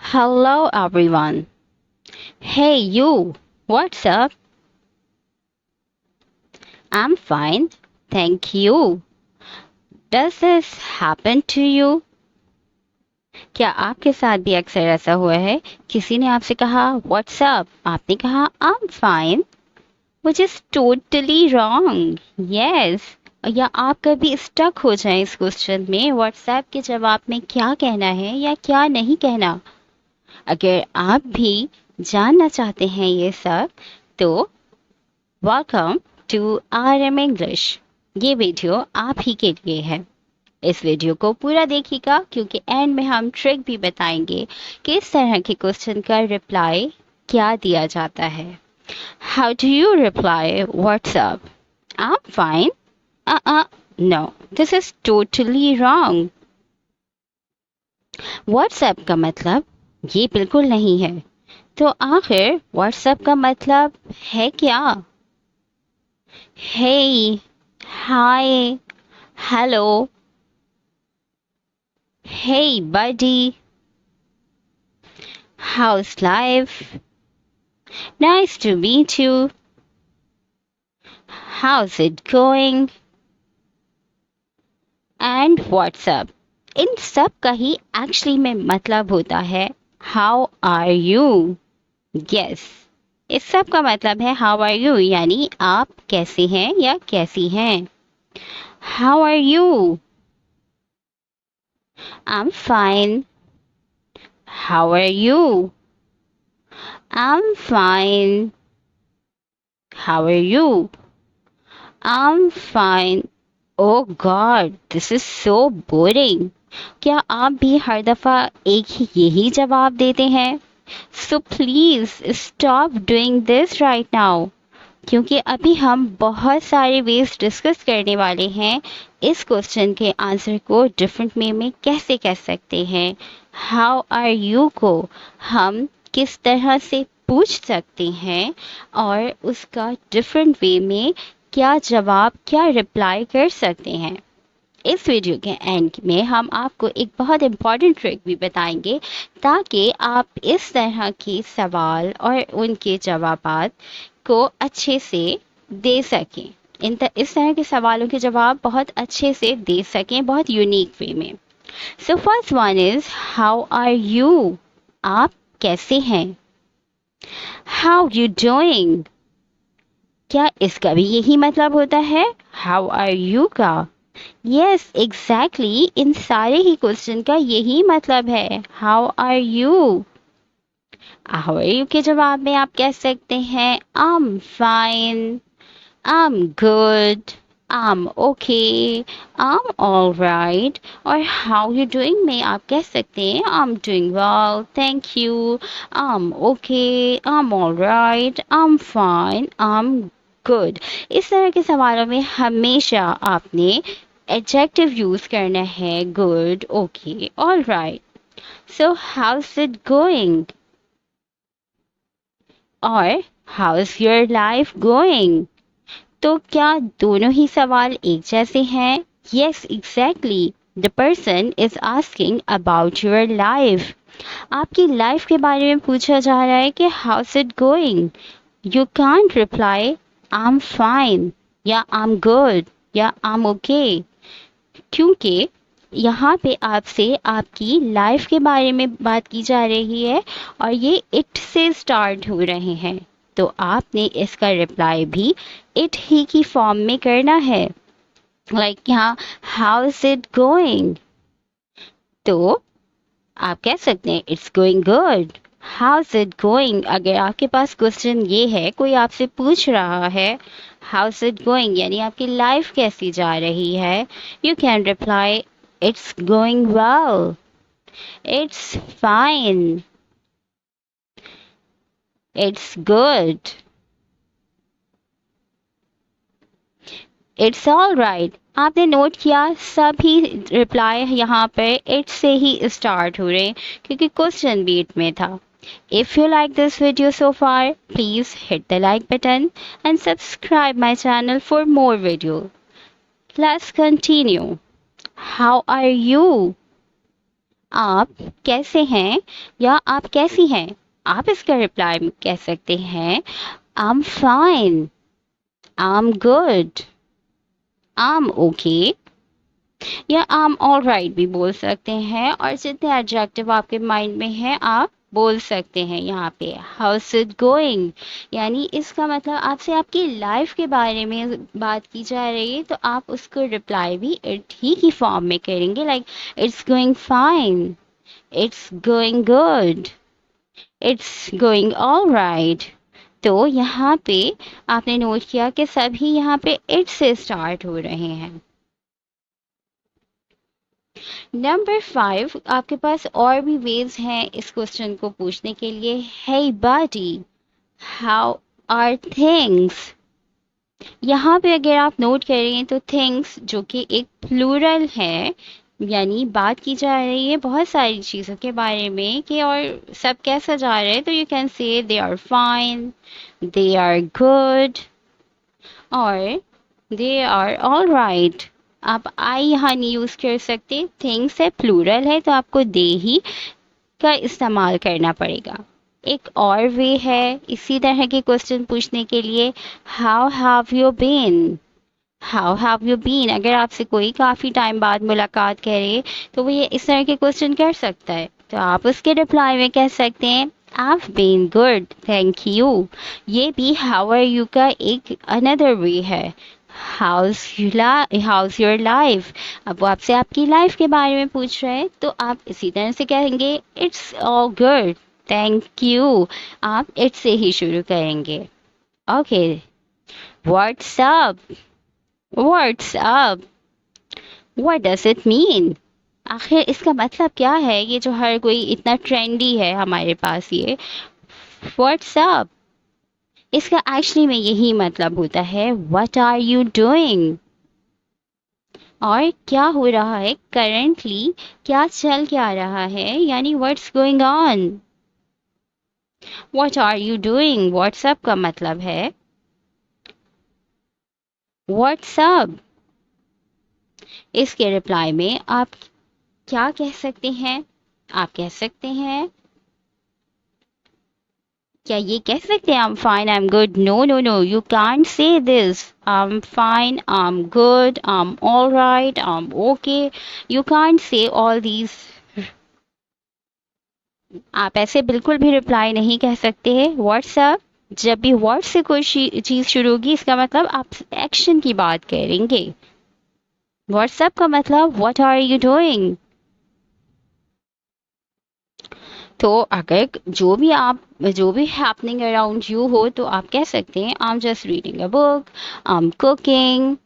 Hello everyone. Hey you, what's up? I'm fine, thank you. Does this happen to you? क्या आपके साथ भी अक्सर ऐसा हुआ है? किसी ने आपसे कहा व्हाट्स अप, आपने कहा I'm fine, which is totally wrong. Yes. या आप कभी स्टक हो जाएं इस क्वेश्चन में व्हाट्सएप के जवाब में क्या कहना है या क्या नहीं कहना। अगर आप भी जानना चाहते हैं ये सब तो वेलकम टू RM इंग्लिश। ये वीडियो आप ही के लिए है। इस वीडियो को पूरा देखिएगा क्योंकि एंड में हम ट्रिक भी बताएंगे कि इस तरह के क्वेश्चन का रिप्लाई क्या दिया जाता है। How do you reply WhatsApp? I am fine. No, this is totally wrong. WhatsApp का मतलब ये बिल्कुल नहीं है। तो आखिर व्हाट्सएप का मतलब है क्या? Hey, hi, hello, hey buddy, how's life? Nice to meet you. How's it going? And what's up? इन सब का ही एक्चुअली में मतलब होता है हाउ आर यू। यस, इस सब का मतलब है हाउ आर यू, यानी आप कैसे हैं या कैसी हैं। How are you? I am fine. How are you? I'm fine. How are you? I'm fine. Oh God, this is so boring. क्या आप भी हर दफा एक ही यही जवाब देते हैं? So please stop doing this right now. क्योंकि अभी हम बहुत सारे वेज डिस्कस करने वाले हैं इस क्वेश्चन के आंसर को डिफरेंट वे में कैसे कह सकते हैं। हाउ आर यू को हम किस तरह से पूछ सकते हैं और उसका डिफरेंट वे में क्या जवाब क्या रिप्लाई कर सकते हैं। इस वीडियो के एंड में हम आपको एक बहुत इम्पॉर्टेंट ट्रिक भी बताएंगे ताकि आप इस तरह के सवाल और उनके जवाबात को अच्छे से दे सकें। इस तरह के सवालों के जवाब बहुत अच्छे से दे सकें, बहुत यूनिक वे में। So first one is how are you? आप कैसे हैं? How you doing? क्या इसका भी यही मतलब होता है हाउ आर यू का? यस एग्जैक्टली, इन सारे ही क्वेश्चन का यही मतलब है how are you. How are you के जवाब में आप कह सकते हैं I am fine, I am good, I am okay, I am all right. और हाउ यू डूइंग में आप कह सकते हैं I am doing well, thank you, I am okay, I am all right, I am fine, I am good. इस तरह के सवालों में हमेशा आपने एडजेक्टिव यूज करना है good, okay, all right. So house it going और हाउस योर लाइफ गोइंग? तो क्या दोनों ही सवाल एक जैसे हैं? Yes exactly, the person is asking about your life. आपकी लाइफ के बारे में पूछा जा रहा है कि house it going. You can't reply I am fine या आई एम गुड या आई एम ओके, क्योंकि यहाँ पे आपसे आपकी लाइफ के बारे में बात की जा रही है और ये इट से स्टार्ट हो रहे हैं। तो आपने इसका रिप्लाई भी इट ही की फॉर्म में करना है। लाइक यहाँ हाउ इज इट गोइंग, तो आप कह सकते हैं it's going good. How is it going, अगर आपके पास क्वेश्चन ये है, कोई आपसे पूछ रहा है हाउ इज इट गोइंग यानी आपकी लाइफ कैसी जा रही है, you can reply it's going well, it's fine, it's good, it's all right. आपने नोट किया सभी रिप्लाई यहाँ पे इट से ही स्टार्ट हो रहे हैं क्योंकि क्वेश्चन भी इट में था। If you like this video so far, please hit the like button and subscribe my channel for more video. Let's continue. How are you? आप कैसे हैं या आप कैसी हैं। आप इसका रिप्लाई में कह सकते हैं I am fine, I am good, I am okay या आई एम ऑलराइट भी बोल सकते हैं। और जितने एडजेक्टिव आपके माइंड में है आप बोल सकते हैं यहाँ पे। हाउस इट गोइंग, यानी इसका मतलब आपसे आपकी लाइफ के बारे में बात की जा रही है तो आप उसको रिप्लाई भी इट ही की फॉर्म में करेंगे, like it's going fine, it's going good, it's going all right. तो यहाँ पे आपने नोट किया कि सभी यहाँ पे इट से स्टार्ट हो रहे हैं। नंबर 5, आपके पास और भी वेज हैं इस क्वेश्चन को पूछने के लिए। हे बडी, हाउ आर थिंग्स। यहाँ पे अगर आप नोट करें तो थिंग्स जो कि एक प्लूरल है, यानी बात की जा रही है बहुत सारी चीज़ों के बारे में कि और सब कैसा जा रहा है, तो you can say they are fine, they are good और दे आर ऑल राइट। आप आई यहाँ नहीं यूज़ कर सकते, थिंग्स है प्लूरल है तो आपको दे ही का इस्तेमाल करना पड़ेगा। एक और वे है इसी तरह के क्वेश्चन पूछने के लिए, how have you been. How have you been, अगर आपसे कोई काफ़ी टाइम बाद मुलाकात करे तो वो ये इस तरह के क्वेश्चन कर सकता है, तो आप उसके रिप्लाई में कह सकते हैं I've been good, thank you। ये भी how are you का एक अनदर वे है। How's your life, अब वो आपसे आपकी लाइफ के बारे में पूछ रहे हैं तो आप इसी तरह से कहेंगे It's all good, thank you। आप it से ही शुरू करेंगे। Okay, what's up, what's up, what does it mean। आखिर इसका मतलब क्या है, ये जो हर कोई इतना ट्रेंडी है हमारे पास ये व्हाट्सअप, इसका एक्चुअली में यही मतलब होता है व्हाट आर यू डूइंग। और क्या हो रहा है करेंटली, क्या चल क्या रहा है, यानी what's going on. What are you doing what's up का मतलब है व्हाट्सअप। इसके रिप्लाई में आप क्या कह सकते हैं, आप कह सकते हैं, क्या ये कह सकते हैं I am fine I am good. No no no, you can't say this. I am fine, I am good, I am all right, I am okay, you can't say all these. आप ऐसे बिल्कुल भी reply नहीं कह सकते हैं। WhatsApp, जब भी वर्ड से कोई चीज शुरू होगी इसका मतलब आप एक्शन की बात करेंगे। व्हाट्सअप का मतलब व्हाट आर यू डूइंग। तो अगर जो भी हैपनिंग अराउंड यू हो तो आप कह सकते हैं I am just reading a book, I am cooking.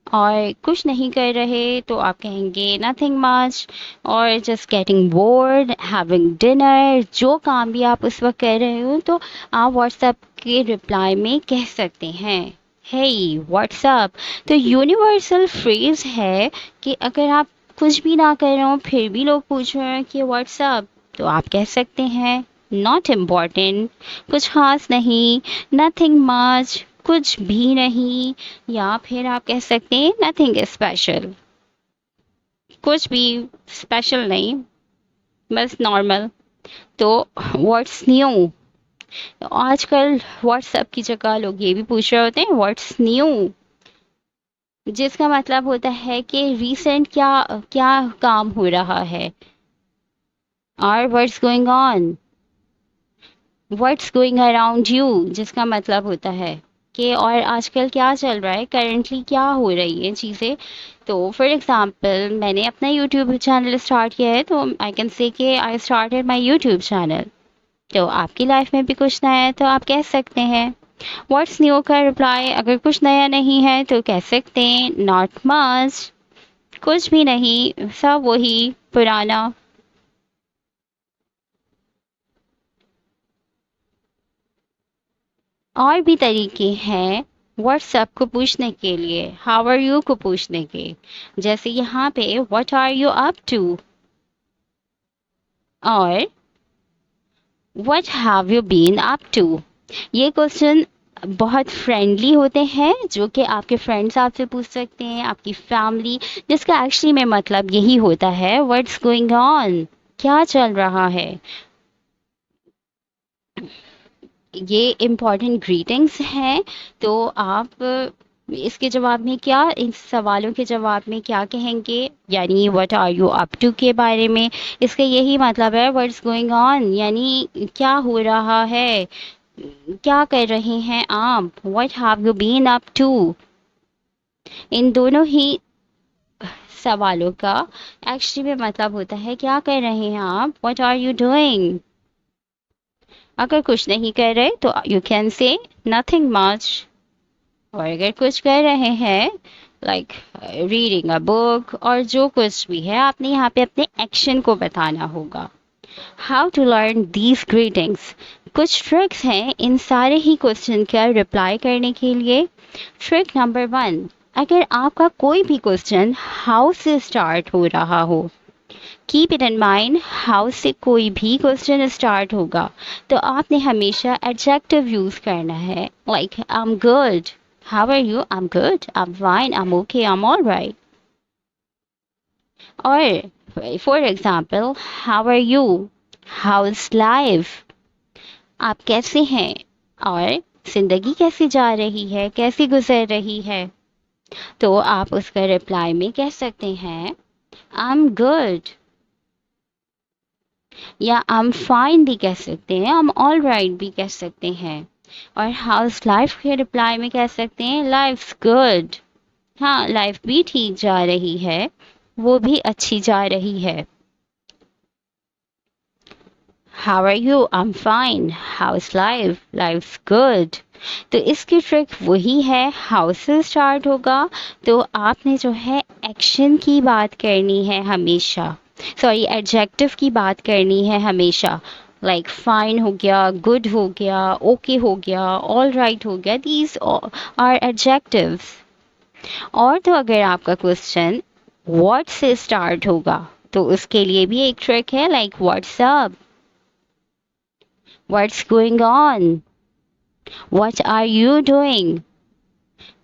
और कुछ नहीं कर रहे तो आप कहेंगे नथिंग मच, और just getting bored, having dinner. जो काम भी आप उस वक्त कर रहे हो तो आप व्हाट्सएप के रिप्लाई में कह सकते हैं हे व्हाट्सएप। तो यूनिवर्सल फ्रेज है कि अगर आप कुछ भी ना कर रहे हो फिर भी लोग पूछ रहे हैं कि व्हाट्सएप, तो आप कह सकते हैं नॉट इम्पॉर्टेंट, कुछ खास नहीं, नथिंग मच, कुछ भी नहीं, या फिर आप कह सकते हैं नथिंग स्पेशल, कुछ भी स्पेशल नहीं, बस नॉर्मल। तो व्हाट्स न्यू, आजकल व्हाट्सएप की जगह लोग ये भी पूछ रहे होते हैं व्हाट्स न्यू, जिसका मतलब होता है कि रिसेंट क्या क्या काम हो रहा है। और what's going on, what's going around you, जिसका मतलब होता है कि और आजकल क्या चल रहा है, करेंटली क्या हो रही है चीज़ें। तो फॉर एग्जांपल मैंने अपना यूट्यूब चैनल स्टार्ट किया है तो आई कैन से कि I started my YouTube channel. तो आपकी लाइफ में भी कुछ नया है तो आप कह सकते हैं व्हाट्स न्यू का रिप्लाई। अगर कुछ नया नहीं है तो कह सकते हैं नॉट मच, कुछ भी नहीं, सब वही पुराना। और भी तरीके हैं व्हाट्सएप को पूछने के लिए, हाउ आर यू को पूछने के, जैसे यहाँ पे what are you up to और what have you been up to. ये क्वेश्चन बहुत फ्रेंडली होते हैं जो कि आपके फ्रेंड्स आपसे पूछ सकते हैं, आपकी फैमिली, जिसका एक्चुअली में मतलब यही होता है व्हाट्स गोइंग ऑन, क्या चल रहा है। ये इम्पॉर्टेंट ग्रीटिंग्स हैं। तो आप इसके जवाब में क्या, इन सवालों के जवाब में क्या कहेंगे, यानी what are you up to के बारे में। इसका यही मतलब है व्हाट्स गोइंग ऑन, यानी क्या हो रहा है, क्या कर रहे हैं आप, what have you been up to. इन दोनों ही सवालों का एक्चुअली में मतलब होता है क्या कर रहे हैं आप, व्हाट आर यू डूइंग। अगर कुछ नहीं कर रहे तो यू कैन से नथिंग मच, और अगर कुछ कर रहे हैं लाइक रीडिंग अ बुक और जो कुछ भी है, आपने यहाँ पे अपने एक्शन को बताना होगा। How to learn these greetings, कुछ ट्रिक्स हैं इन सारे ही क्वेश्चन का रिप्लाई करने के लिए। ट्रिक नंबर 1, अगर आपका कोई भी क्वेश्चन हाउ से स्टार्ट हो रहा हो, keep it in mind, how से कोई भी क्वेश्चन स्टार्ट होगा तो आपने हमेशा एडजेक्टिव यूज करना है, like I am good, how are you, I am good, I am fine, I am okay, I am all right. और for example, how are you, how is life, आप कैसे हैं, और जिंदगी कैसी जा रही है, कैसी गुजर रही है। तो आप उसका रिप्लाई में कह सकते हैं आई एम गुड, या आई एम फाइन भी कह सकते हैं, आई एम ऑल राइट भी कह सकते हैं। और हाउस लाइफ के रिप्लाई में कह सकते हैं लाइफ्स गुड, हाँ लाइफ भी ठीक जा रही है, वो भी अच्छी जा रही है। How are you, I am fine, how's life, life's good. तो इसकी ट्रिक वही है, हाउ से स्टार्ट होगा तो आपने जो है एक्शन की बात करनी है हमेशा, सॉरी एडजेक्टिव की बात करनी है हमेशा, लाइक फाइन हो गया, गुड हो गया, ओके हो गया, ऑल राइट हो गया, दीज आर एडजेक्टिव्स। और तो अगर आपका क्वेश्चन व्हाट से स्टार्ट होगा तो उसके लिए भी एक ट्रिक है, like what's up, what's going on, what are you doing.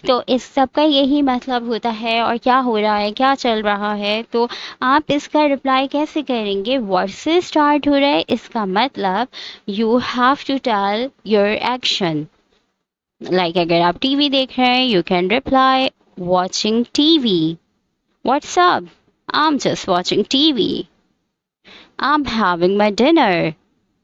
तो इस सब का यही मतलब होता है, और क्या हो रहा है, क्या चल रहा है। तो आप इसका रिप्लाई कैसे करेंगे, व्हाट से स्टार्ट हो रहा है, इसका मतलब you have to tell your action. Like अगर आप टीवी देख रहे हैं, you can reply watching TV, what's up, I am just watching TV, I am having my dinner,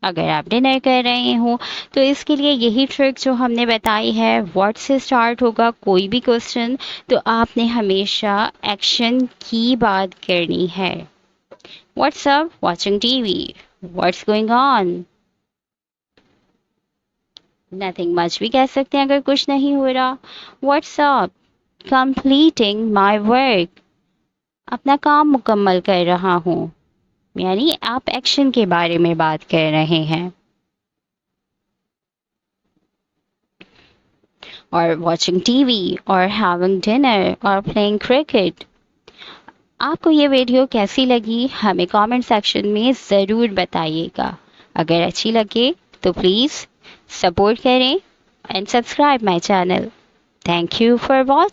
अगर आप डिनर कर रहे हो। तो इसके लिए यही ट्रिक जो हमने बताई है, व्हाट से स्टार्ट होगा कोई भी क्वेश्चन तो आपने हमेशा एक्शन की बात करनी है। What's up, watching TV, what's going on, nothing much भी कह सकते हैं अगर कुछ नहीं हो रहा। What's up, completing my work, अपना काम मुकम्मल कर रहा हूँ, यानी आप एक्शन के बारे में बात कर रहे हैं। और वॉचिंग टीवी, और हैविंग डिनर, और प्लेइंग क्रिकेट। आपको ये वीडियो कैसी लगी हमें कमेंट सेक्शन में ज़रूर बताइएगा। अगर अच्छी लगे तो प्लीज़ सपोर्ट करें and subscribe my channel. Thank you for watching.